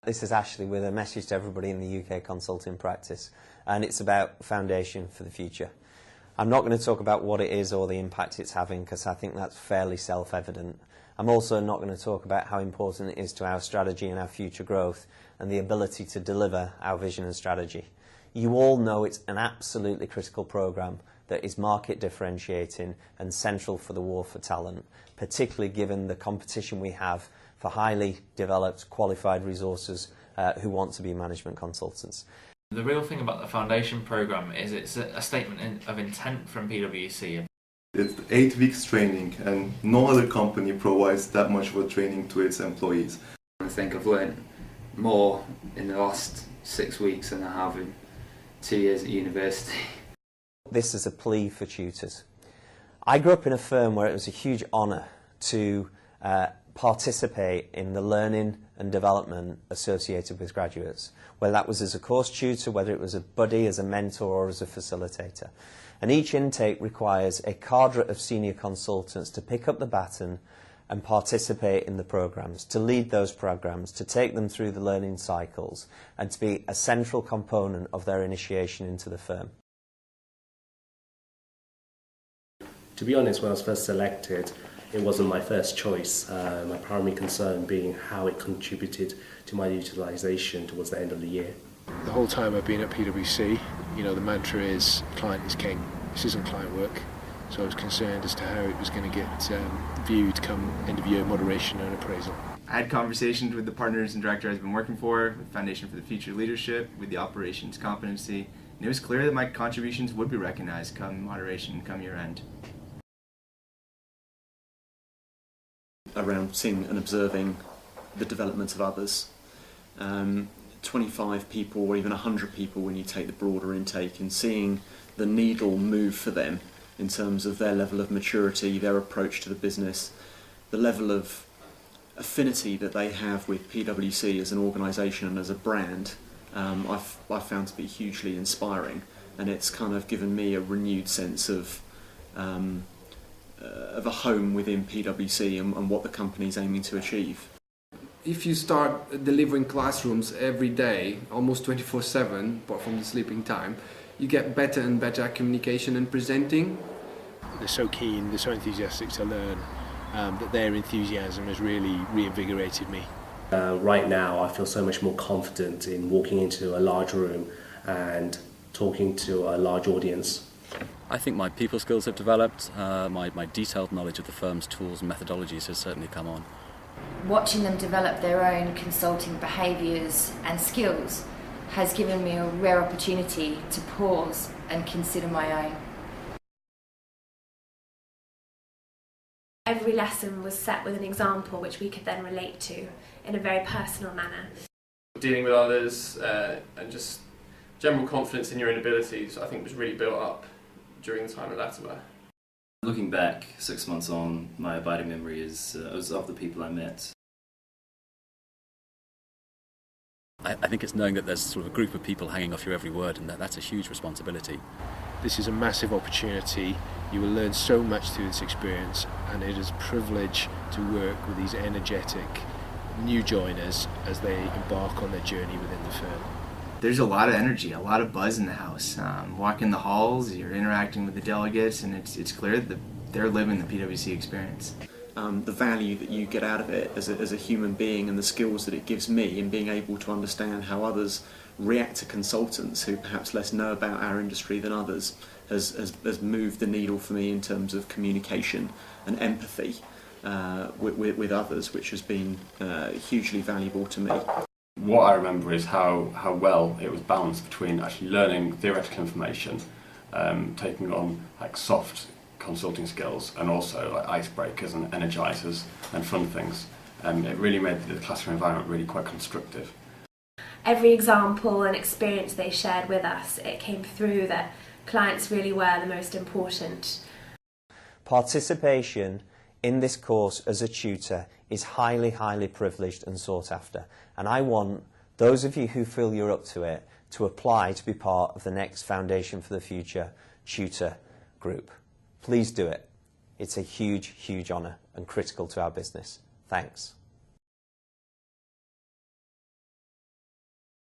This is Ashley with a message to everybody in the UK consulting practice, and it's about Foundation for the Future. I'm not going to talk about what it is or the impact it's having, because I think that's fairly self-evident. I'm also not going to talk about how important it is to our strategy and our future growth and the ability to deliver our vision and strategy. You all know it's an absolutely critical programme that is market differentiating and central for the war for talent, particularly given the competition we have for highly developed, qualified resources who want to be management consultants. The real thing about the Foundation programme is it's a statement of intent from PwC. It's 8 weeks training, and no other company provides that much of a training to its employees. I think I've learned more in the last 6 weeks than I have in 2 years at university. This is a plea for tutors. I grew up in a firm where it was a huge honour to participate in the learning and development associated with graduates, whether that was as a course tutor, whether it was a buddy, as a mentor or as a facilitator. And each intake requires a cadre of senior consultants to pick up the baton and participate in the programmes, to lead those programmes, to take them through the learning cycles and to be a central component of their initiation into the firm. To be honest, when I was first selected, it wasn't my first choice. My primary concern being how it contributed to my utilisation towards the end of the year. The whole time I've been at PwC, the mantra is client is king. This isn't client work. So I was concerned as to how it was going to get viewed come end of year moderation and appraisal. I had conversations with the partners and director I've been working for, with Foundation for the Future leadership, with the operations competency, and it was clear that my contributions would be recognized come moderation, come year end. Around seeing and observing the development of others. 25 people or even 100 people when you take the broader intake, and seeing the needle move for them in terms of their level of maturity, their approach to the business, the level of affinity that they have with PwC as an organisation and as a brand, I've found to be hugely inspiring, and it's kind of given me a renewed sense of a home within PwC and what the company's aiming to achieve. If you start delivering classrooms every day, almost 24/7, apart from the sleeping time, you get better and better at communication and presenting. They're so keen, they're so enthusiastic to learn, that their enthusiasm has really reinvigorated me. Right now I feel so much more confident in walking into a large room and talking to a large audience. I think my people skills have developed, my detailed knowledge of the firm's tools and methodologies has certainly come on. Watching them develop their own consulting behaviours and skills has given me a rare opportunity to pause and consider my own. Every lesson was set with an example which we could then relate to in a very personal manner. Dealing with others and just general confidence in your own abilities, I think, was really built up during the time at Latimer. Looking back 6 months on, my abiding memory is of the people I met. I think it's knowing that there's sort of a group of people hanging off your every word, and that's a huge responsibility. This is a massive opportunity. You will learn so much through this experience, and it is a privilege to work with these energetic new joiners as they embark on their journey within the firm. There's a lot of energy, a lot of buzz in the house. Walking the halls, you're interacting with the delegates, and it's clear that they're living the PwC experience. The value that you get out of it as a human being, and the skills that it gives me in being able to understand how others react to consultants who perhaps less know about our industry than others has moved the needle for me in terms of communication and empathy with others, which has been hugely valuable to me. What I remember is how well it was balanced between actually learning theoretical information, taking on like soft consulting skills, and also like icebreakers and energisers and fun things. It really made the classroom environment really quite constructive. Every example and experience they shared with us, it came through that clients really were the most important. Participation in this course as a tutor is highly, highly privileged and sought after, and I want those of you who feel you're up to it to apply to be part of the next Foundation for the Future tutor group. Please do it. It's a huge, huge honour and critical to our business. Thanks.